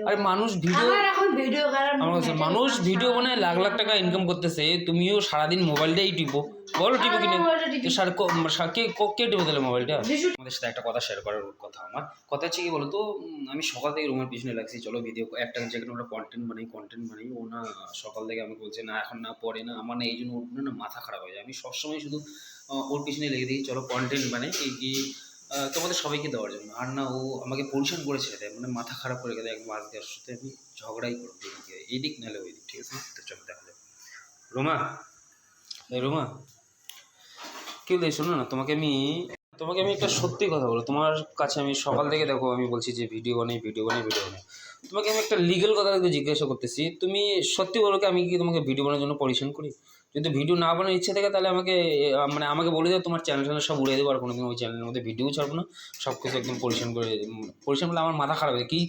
আরে মানুষ ভিডিও বানায় লাখ লাখ টাকা ইনকাম করতেছে, তুমিও সারাদিন মোবাইলটাই টিপো। বলো টিপো কিনে কে টিপো তাহলে মোবাইলটা? আমাদের সাথে একটা কথা শেয়ার করার কথা, আমার কথা হচ্ছে কি বলতো, আমি সকাল থেকে রুমের পিছনে লাগছি, চলো ভিডিও একটা যেখানে ওরা কন্টেন্ট বানাই, ও না সকাল থেকে আমি বলছে না এখন না পরে না, আমার না এই জন্য ওর না মাথা খারাপ হয়ে যায়। আমি সবসময় শুধু ওর পিছনে লেগে দিই, চলো কন্টেন্ট বানাই এই তোমাদের সবাইকে দেওয়ার জন্য। আর না ও আমাকে পরিশান করে ছেড়ে দেয়, মানে মাথা খারাপ করে গেলে একদম আজকে ওর সাথে আমি ঝগড়াই করবো, এই দিক নাহলে ওই দিক, ঠিক আছে? তো চলো দেখা যাবে। রোমা, এই রোমা, কেউ দেয় শোনো না, তোমাকে আমি একটা সত্যি কথা বলো, তোমার কাছে আমি সকাল থেকে দেখো আমি বলছি যে ভিডিও বানাই। তোমাকে আমি একটা লিগেল কথা জিজ্ঞাসা করতেছি, তুমি সত্যি বলো কি আমি কি তোমাকে ভিডিও বানানোর জন্য পরিশান করি? যদি ভিডিও না বানানোর ইচ্ছে থাকে তাহলে আমাকে বলে দাও, তোমার চ্যানেল সব উড়িয়ে দেবো, আর কোনোদিন ওই চ্যানেলের মধ্যে ভিডিও ছাড়বো না, সব কিছু একদম পরিশান বলে আমার মাথা খারাপ হয় কি